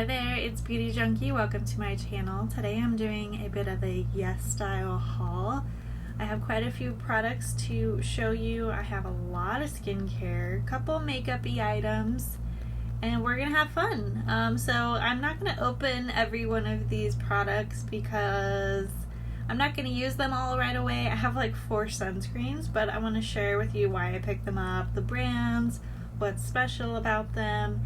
Hi there, it's Beauty Junkie. Welcome to my channel. Today I'm doing a bit of a YesStyle haul. I have quite a few products to show you. I have a lot of skincare, a couple makeup-y items, and we're gonna have fun. So I'm not gonna open every one of these products because I'm not gonna use them all right away. I have like 4 sunscreens, but I want to share with you why I picked them up, the brands, what's special about them.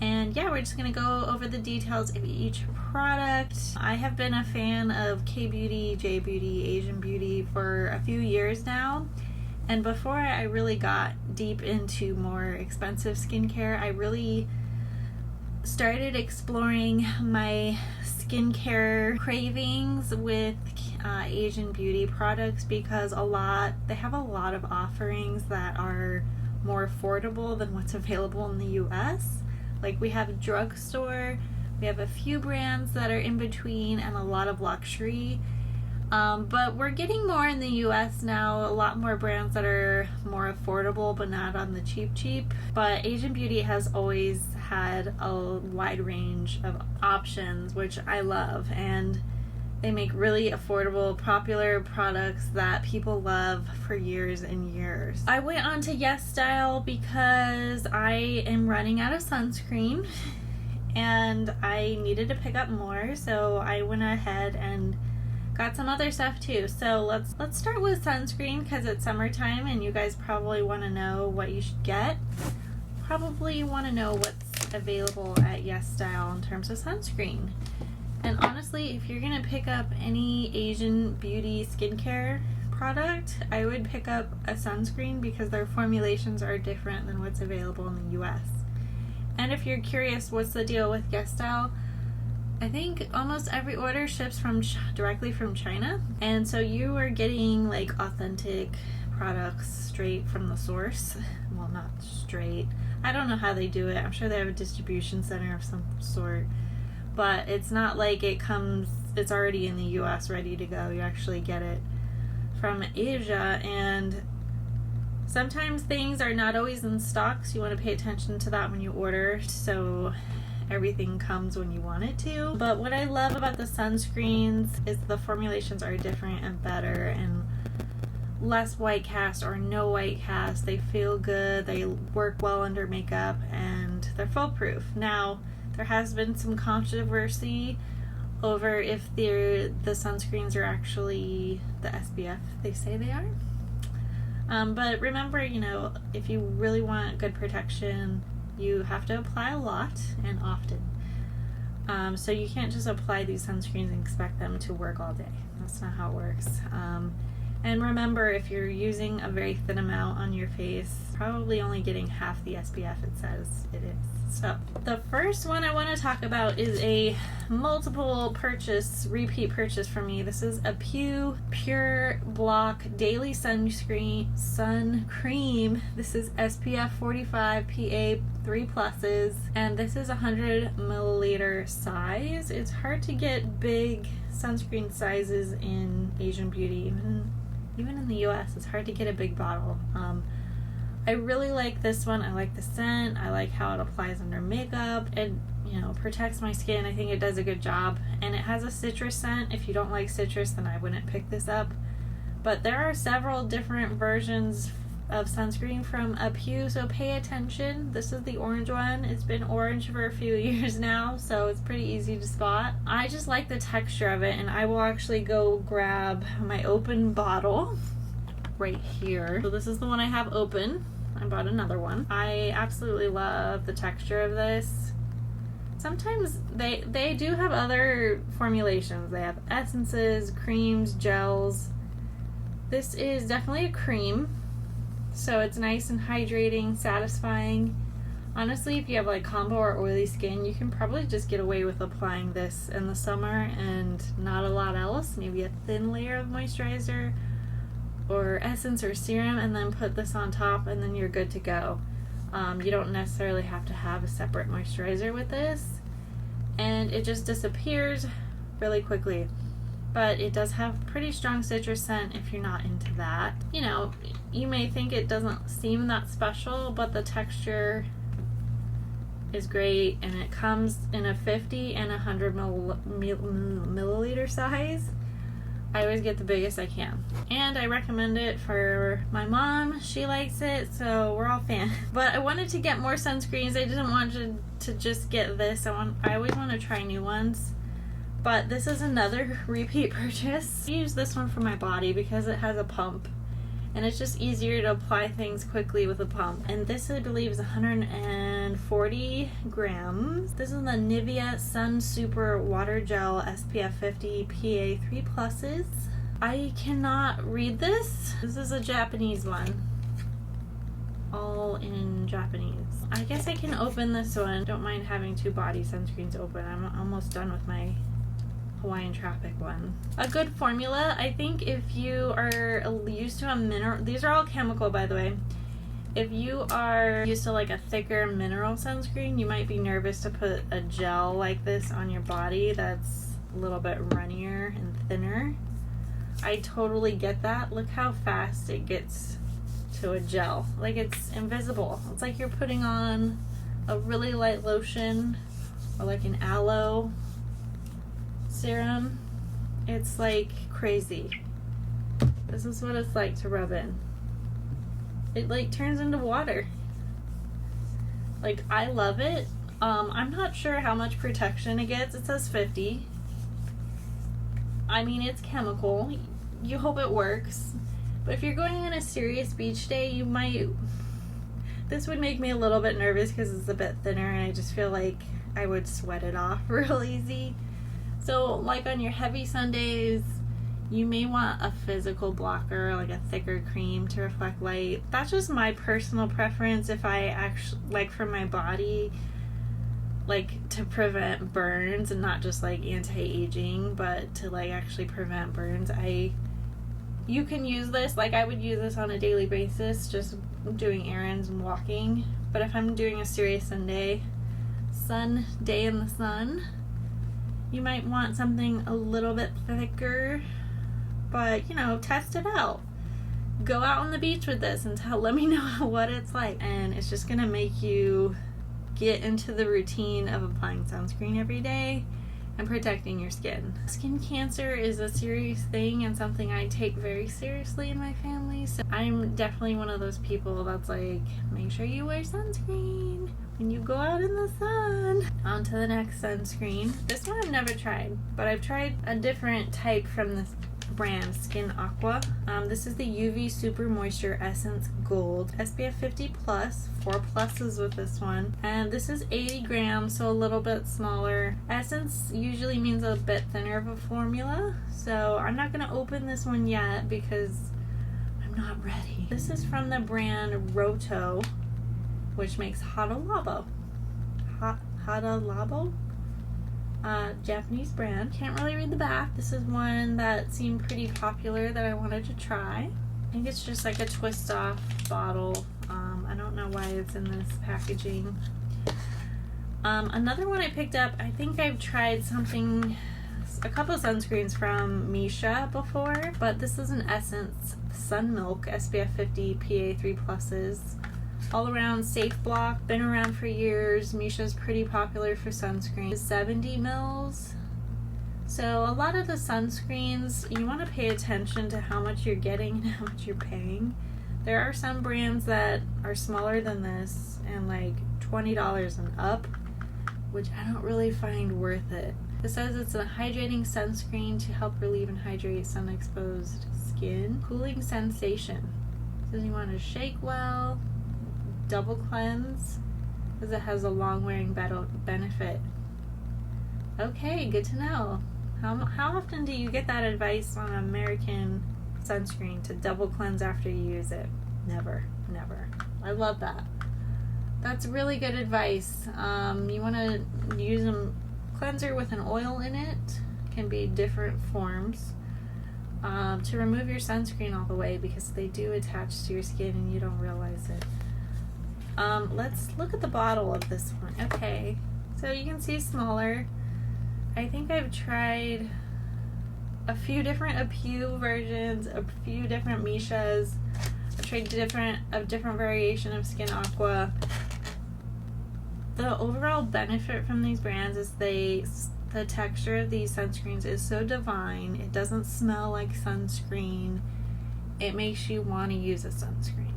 And yeah, we're just going to go over the details of each product. I have been a fan of K-beauty, J-beauty, Asian beauty for a few years now. And before I really got deep into more expensive skincare, I really started exploring my skincare cravings with Asian beauty products because they have a lot of offerings that are more affordable than what's available in the US. Like we have a drugstore, we have a few brands that are in between, and a lot of luxury. But we're getting more in the US now, a lot more brands that are more affordable but not on the cheap. But Asian beauty has always had a wide range of options, which I love, and they make really affordable, popular products that people love for years and years. I went on to YesStyle because I am running out of sunscreen and I needed to pick up more, so I went ahead and got some other stuff too. So let's start with sunscreen because it's summertime and you guys probably want to know what you should get. Probably want to know what's available at YesStyle in terms of sunscreen. And honestly, if you're gonna pick up any Asian beauty skincare product, I would pick up a sunscreen because their formulations are different than what's available in the US. And if you're curious what's the deal with YesStyle, I think almost every order ships directly from China, and so you are getting like authentic products straight from the source. Well, not straight. I don't know how they do it. I'm sure they have a distribution center of some sort. But it's not like it's already in the US ready to go. You actually get it from Asia, and sometimes things are not always in stock, so you want to pay attention to that when you order so everything comes when you want it to. But what I love about the sunscreens is the formulations are different and better and less white cast or no white cast. They feel good, they work well under makeup, and they're foolproof. Now, there has been some controversy over if the sunscreens are actually the SPF they say they are. But remember, if you really want good protection, you have to apply a lot and often. So you can't just apply these sunscreens and expect them to work all day. That's not how it works. And remember, if you're using a very thin amount on your face, probably only getting half the SPF it says it is. So the first one I want to talk about is a multiple purchase, repeat purchase for me. This is a Pure Block Daily Sun Cream. This is SPF 45 PA 3+, and this is 100 milliliter size. It's hard to get big sunscreen sizes in Asian beauty. Even in the US, it's hard to get a big bottle. I really like this one. I like the scent. I like how it applies under makeup. It, protects my skin. I think it does a good job. And it has a citrus scent. If you don't like citrus, then I wouldn't pick this up. But there are several different versions of sunscreen from Pure, so pay attention. This is the orange one. It's been orange for a few years now, so it's pretty easy to spot. I just like the texture of it, and I will actually go grab my open bottle right here. So this is the one I have open. I bought another one. I absolutely love the texture of this. Sometimes they do have other formulations. They have essences, creams, gels. This is definitely a cream, so it's nice and hydrating, satisfying. Honestly, if you have like combo or oily skin, you can probably just get away with applying this in the summer and not a lot else. Maybe a thin layer of moisturizer or essence or serum, and then put this on top, and then you're good to go. You don't necessarily have to have a separate moisturizer with this, and it just disappears really quickly. But it does have pretty strong citrus scent if you're not into that. You may think it doesn't seem that special, but the texture is great, and it comes in a 50 and 100 milliliter size. I always get the biggest I can, and I recommend it for my mom. She likes it, so we're all fans. But I wanted to get more sunscreens. I didn't want to just get this. I always want to try new ones, but this is another repeat purchase. I use this one for my body because it has a pump, and it's just easier to apply things quickly with a pump. And this, I believe, is 140 grams. This is the Nivea Sun Super Water Gel SPF 50 PA 3+. I cannot read this. This is a Japanese one. All in Japanese. I guess I can open this one. Don't mind having two body sunscreens open. I'm almost done with my Hawaiian Tropic one. A good formula, I think, if you are used to a mineral, these are all chemical, by the way. If you are used to like a thicker mineral sunscreen, you might be nervous to put a gel like this on your body that's a little bit runnier and thinner. I totally get that. Look how fast it gets to a gel. Like, it's invisible. It's like you're putting on a really light lotion or like an aloe serum. It's like crazy. This is what it's like to rub in. It like turns into water. Like, I love it. I'm not sure how much protection it gets. It says 50. I mean, it's chemical. You hope it works. But if you're going on a serious beach day, you might... This would make me a little bit nervous because it's a bit thinner, and I just feel like I would sweat it off real easy. So, like on your heavy Sundays, you may want a physical blocker, like a thicker cream to reflect light. That's just my personal preference. If I actually, like, for my body, like, to prevent burns, and not just like anti-aging, but to like actually prevent burns, you can use this. Like, I would use this on a daily basis, just doing errands and walking. But if I'm doing a serious day in the sun, you might want something a little bit thicker, but, you know, test it out. Go out on the beach with this and let me know what it's like. And it's just gonna make you get into the routine of applying sunscreen every day and protecting your skin. Skin cancer is a serious thing and something I take very seriously in my family. So I'm definitely one of those people that's like, make sure you wear sunscreen when you go out in the sun. On to the next sunscreen. This one I've never tried, but I've tried a different type from this brand, Skin Aqua. This is the UV Super Moisture Essence Gold SPF 50+, 4 pluses with this one, and this is 80 grams, so a little bit smaller. Essence usually means a bit thinner of a formula, so I'm not going to open this one yet because I'm not ready. This is from the brand Rohto, which makes Hada Labo. Hada Labo? Japanese brand. Can't really read the back. This is one that seemed pretty popular that I wanted to try. I think it's just like a twist off bottle. I don't know why it's in this packaging. Another one I picked up, I think I've tried a couple of sunscreens from MISSHA before, but this is an Essence Sun Milk SPF 50 PA 3+. All around safe block, been around for years. MISSHA's pretty popular for sunscreen. 70 mils. So a lot of the sunscreens, you want to pay attention to how much you're getting and how much you're paying. There are some brands that are smaller than this and like $20 and up, which I don't really find worth it. It says it's a hydrating sunscreen to help relieve and hydrate sun-exposed skin. Cooling sensation. Says you want to shake well, double cleanse, because it has a long wearing benefit. Okay, good to know. How often do you get that advice on American sunscreen to double cleanse after you use it? Never. I love that. That's really good advice. You want to use a cleanser with an oil in it. Can be different forms. To remove your sunscreen all the way, because they do attach to your skin and you don't realize it. Let's look at the bottle of this one. Okay, so you can see smaller. I think I've tried a few different versions, a few different MISSHAs. I've tried different variation of Skin Aqua. the overall benefit from these brands is the texture of these sunscreens is so divine. It doesn't smell like sunscreen. It makes you want to use a sunscreen.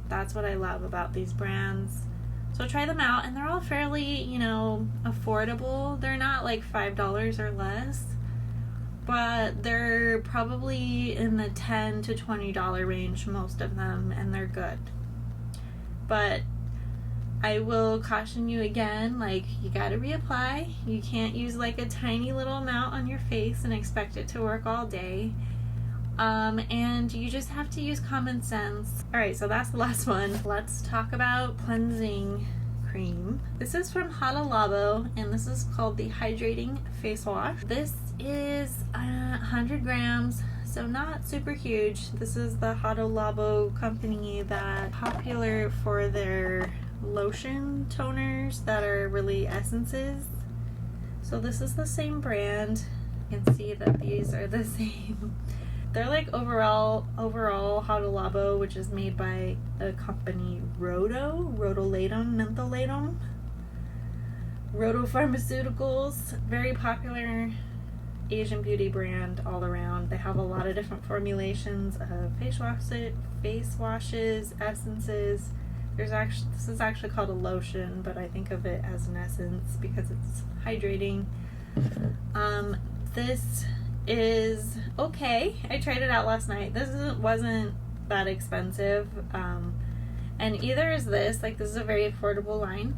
That's what I love about these brands. So try them out, and they're all fairly, you know, affordable. They're not like $5 or less, but they're probably in the $10 to $20 range, most of them, and they're good. But I will caution you again, like, you gotta reapply. You can't use like a tiny little amount on your face and expect it to work all day. And you just have to use common sense. Alright, so that's the last one. Let's talk about cleansing cream. This is from Hada Labo, and this is called the Hydrating Face Wash. This is 100 grams, so not super huge. This is the Hada Labo company that's popular for their lotion toners that are really essences. So this is the same brand. You can see that these are the same. They're like overall Hada Labo, which is made by the company Rohto, Mentholatum, Rohto Pharmaceuticals. Very popular Asian beauty brand all around. They have a lot of different formulations of face washes, essences. This is actually called a lotion, but I think of it as an essence because it's hydrating. This is okay. I tried it out last night. This wasn't that expensive, and either is this. Like, this is a very affordable line,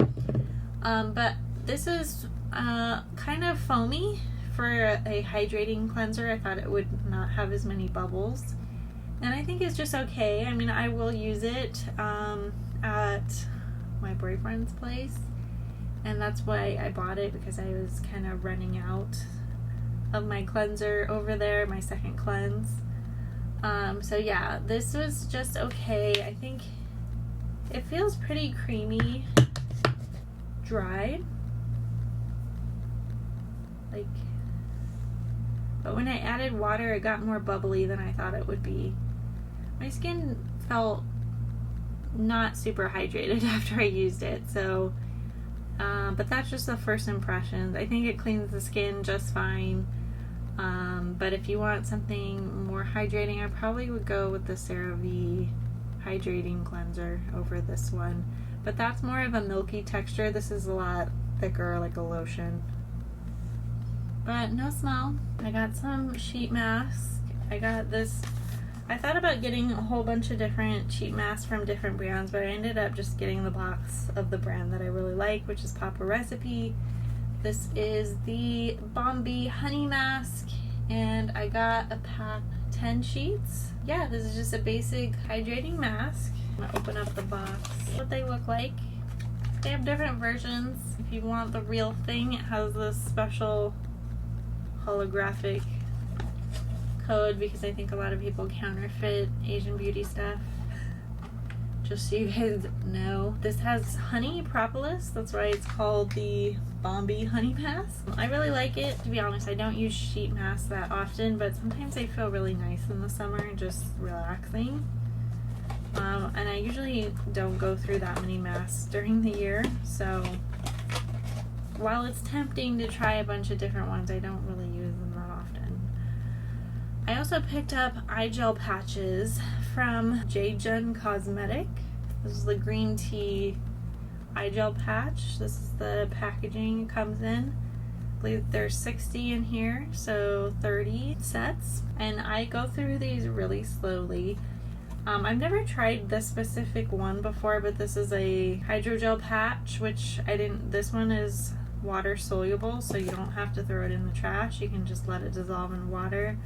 but this is kind of foamy for a hydrating cleanser. I thought it would not have as many bubbles, and I think it's just okay. I mean, I will use it at my boyfriend's place, and that's why I bought it, because I was kind of running out of my cleanser over there, my second cleanse. So yeah, this was just okay. I think it feels pretty creamy, dry, like, but when I added water, it got more bubbly than I thought it would be. My skin felt not super hydrated after I used it, so but that's just the first impressions. I think it cleans the skin just fine, but if you want something more hydrating, I probably would go with the CeraVe hydrating cleanser over this one, but that's more of a milky texture. This is a lot thicker, like a lotion, but no smell. I got some sheet masks. I got this. I thought about getting a whole bunch of different sheet masks from different brands, but I ended up just getting the box of the brand that I really like, which is Papa Recipe. This is the Bombee honey mask, and I got a pack, 10 sheets. Yeah, this is just a basic hydrating mask. I'm gonna open up the box. What they look like. They have different versions. If you want the real thing, it has this special holographic code, because I think a lot of people counterfeit Asian beauty stuff. Just so you guys know, this has honey propolis. That's why it's called the Bombee honey mask. I really like it. To be honest, I don't use sheet masks that often, but sometimes they feel really nice in the summer and just relaxing. And I usually don't go through that many masks during the year, so while it's tempting to try a bunch of different ones, I don't really use them that often. I also picked up eye gel patches from JAYJUN Cosmetic. This is the green tea eye gel patch. This is the packaging it comes in. I believe there's 60 in here, so 30 sets. And I go through these really slowly. I've never tried this specific one before, but this is a hydrogel patch, which this one is water soluble, so you don't have to throw it in the trash. You can just let it dissolve in water.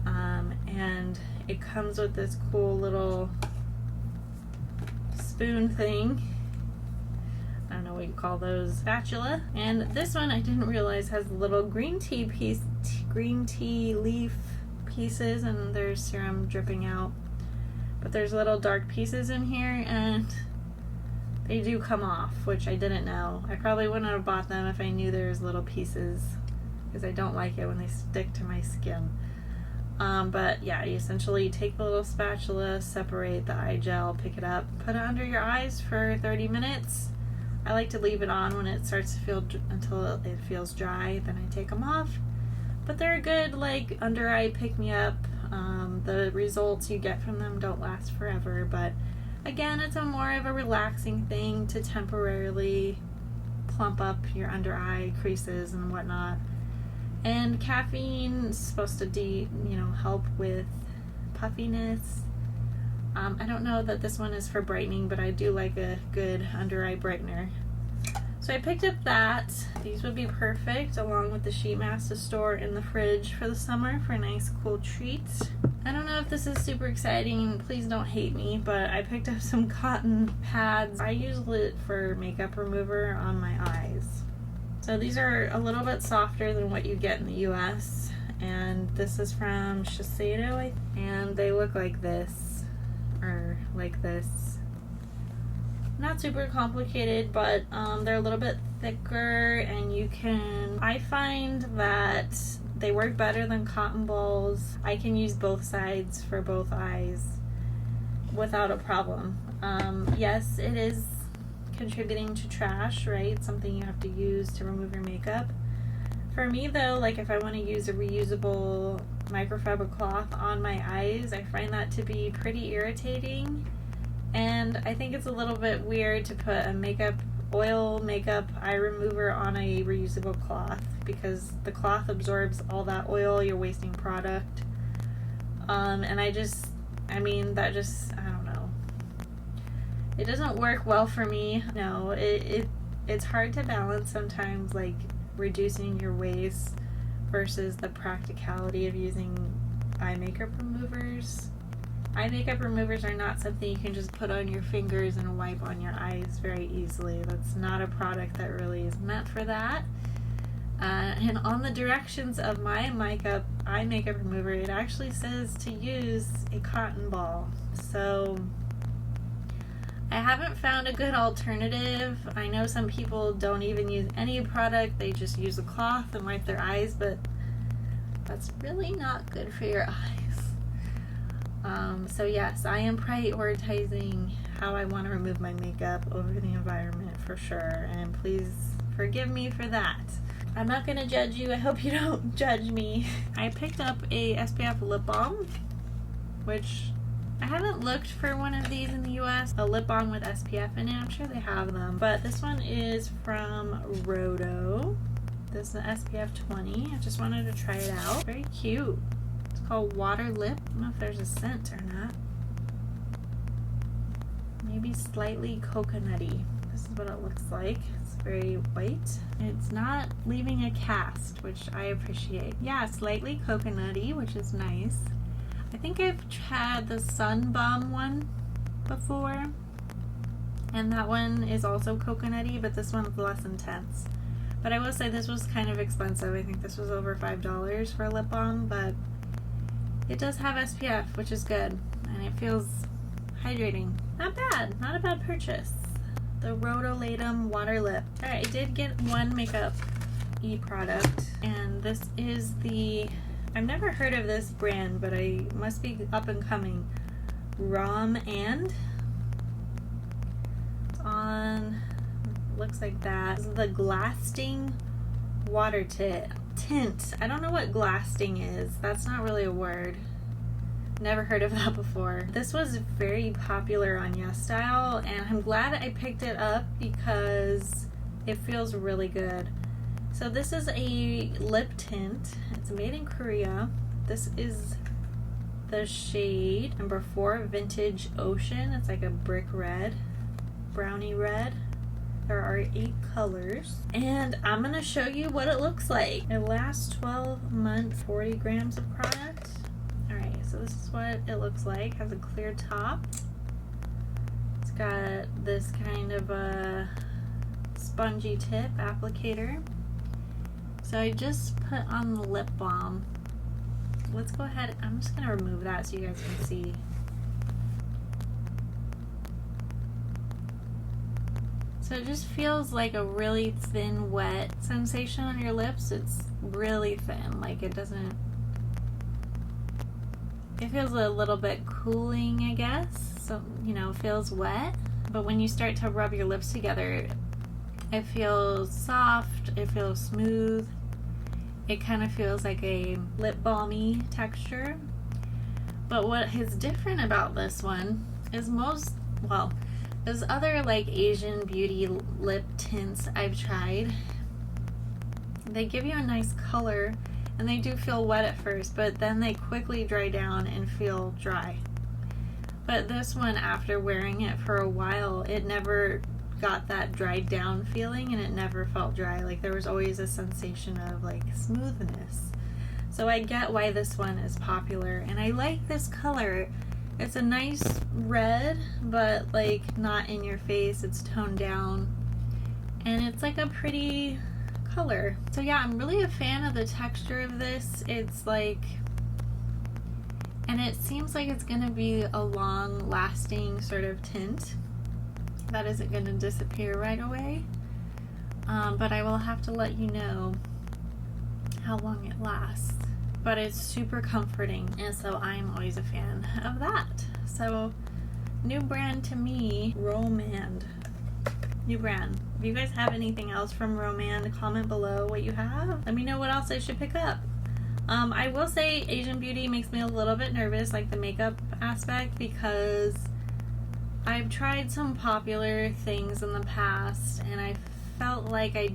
And it comes with this cool little spoon thing. I don't know what you call those, spatula. And this one I didn't realize has little green tea leaf pieces, and there's serum dripping out. But there's little dark pieces in here, and they do come off, which I didn't know. I probably wouldn't have bought them if I knew there's little pieces, because I don't like it when they stick to my skin. But yeah, you essentially take the little spatula, separate the eye gel, pick it up, put it under your eyes for 30 minutes. I like to leave it on when it starts to feel, until it feels dry, then I take them off. But they're a good, like, under eye pick-me-up. The results you get from them don't last forever, but again, it's more of a relaxing thing to temporarily plump up your under eye creases and whatnot. And caffeine is supposed to help with puffiness. I don't know that this one is for brightening, but I do like a good under eye brightener. So I picked up that. These would be perfect along with the sheet mask to store in the fridge for the summer for a nice cool treat. I don't know if this is super exciting, please don't hate me, but I picked up some cotton pads. I use it for makeup remover on my eyes. So these are a little bit softer than what you get in the US, and this is from Shiseido, and they look like this, or like this. Not super complicated, but they're a little bit thicker, and I find that they work better than cotton balls. I can use both sides for both eyes without a problem. Yes, it is contributing to trash, right? Something you have to use to remove your makeup. For me though, like if I want to use a reusable microfiber cloth on my eyes, I find that to be pretty irritating. And I think it's a little bit weird to put a oil makeup eye remover on a reusable cloth, because the cloth absorbs all that oil, you're wasting product. And I don't know. It doesn't work well for me. No, it's hard to balance sometimes, like reducing your waste versus the practicality of using eye makeup removers. Eye makeup removers are not something you can just put on your fingers and wipe on your eyes very easily. That's not a product that really is meant for that. And on the directions of my eye makeup remover, it actually says to use a cotton ball. So I haven't found a good alternative. I know some people don't even use any product, they just use a cloth and wipe their eyes, but that's really not good for your eyes. So yes, I am prioritizing how I want to remove my makeup over the environment for sure, and please forgive me for that. I'm not going to judge you, I hope you don't judge me. I picked up a SPF lip balm, which I haven't looked for one of these in the US, a lip balm with SPF in it. I'm sure they have them, but this one is from Rohto. This is the SPF 20. I just wanted to try it out. Very cute. It's called Water Lip. I don't know if there's a scent or not. Maybe slightly coconutty. This is what it looks like. It's very white. It's not leaving a cast, which I appreciate. Yeah, slightly coconutty, which is nice. I think I've had the Sun Balm one before, and that one is also coconutty, but this one's less intense. But I will say this was kind of expensive. I think this was over $5 for a lip balm, but it does have SPF, which is good, and it feels hydrating. Not bad. Not a bad purchase. The Mentholatum Water Lip. Alright, I did get one makeup e-product, and this is the... I've never heard of this brand, but I must be up and coming. Balm and it's on, looks like that. This is the Glasting water tint. I don't know what Glasting is. That's not really a word. Never heard of that before. This was very popular on YesStyle, and I'm glad I picked it up because it feels really good. So this is a lip tint. It's made in Korea. This is the shade number 4, Vintage Ocean. It's like a brick red, brownie red. There are 8 colors. And I'm gonna show you what it looks like. It lasts 12 months, 40 grams of product. Alright, so this is what it looks like. It has a clear top. It's got this kind of a spongy tip applicator. So I just put on the lip balm. Let's go ahead, I'm just gonna remove that so you guys can see. So it just feels like a really thin, wet sensation on your lips. It's really thin, like it doesn't, it feels a little bit cooling, I guess. So, you know, it feels wet. But when you start to rub your lips together, It feels soft, it feels smooth. It kind of feels like a lip balmy texture. But what is different about this one is there's other like Asian beauty lip tints I've tried. They give you a nice color and they do feel wet at first, but then they quickly dry down and feel dry. But this one, after wearing it for a while, it never got that dried down feeling and it never felt dry. Like there was always a sensation of like smoothness. So I get why this one is popular, and I like this color. It's a nice red, but like not in your face. It's toned down and it's like a pretty color. So yeah, I'm really a fan of the texture of this. It's like, and it seems like it's gonna be a long lasting sort of tint that isn't going to disappear right away, but I will have to let you know how long it lasts. But it's super comforting, and so I'm always a fan of that. So new brand to me, Romand. New brand. If you guys have anything else from Romand, comment below what you have. Let me know what else I should pick up. I will say Asian beauty makes me a little bit nervous, like the makeup aspect, because I've tried some popular things in the past and I felt like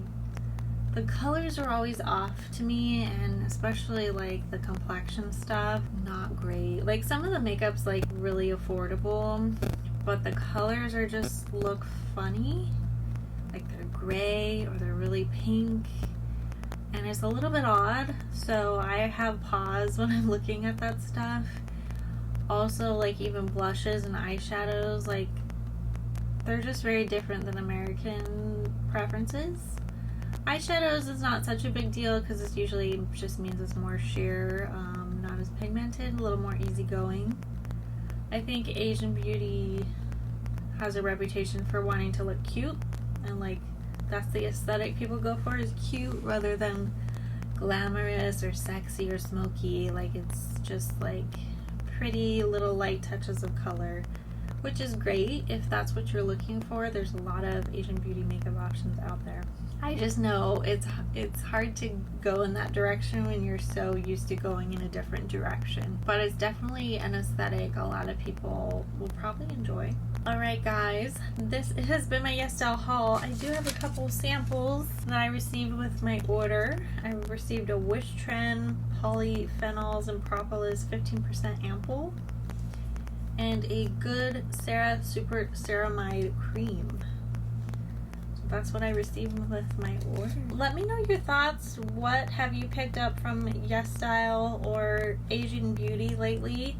the colors are always off to me, and especially like the complexion stuff, not great. Like some of the makeup's like really affordable, but the colors are just look funny. Like they're gray or they're really pink and it's a little bit odd. So I have pause when I'm looking at that stuff. Also, like even blushes and eyeshadows, like they're just very different than American preferences. Eyeshadows is not such a big deal because it usually just means it's more sheer, not as pigmented, a little more easygoing. I think Asian beauty has a reputation for wanting to look cute, and like that's the aesthetic people go for, is cute rather than glamorous or sexy or smoky. Like it's just like pretty little light touches of color, which is great if that's what you're looking for. There's a lot of Asian beauty makeup options out there. I just know it's hard to go in that direction when you're so used to going in a different direction, but it's definitely an aesthetic a lot of people will probably enjoy. Alright guys, this has been my Yes Style haul. I do have a couple samples that I received with my order. I received a Wish Trend Polyphenols and Propolis 15% ampoule and a Good Sarah Super Ceramide Cream. So that's what I received with my order. Let me know your thoughts. What have you picked up from Yes Style or Asian Beauty lately?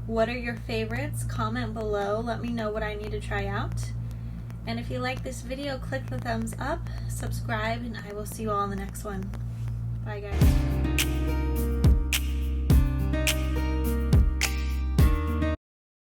What are your favorites? Comment below. Let me know what I need to try out. And if you like this video, click the thumbs up, subscribe, and I will see you all in the next one. Bye guys.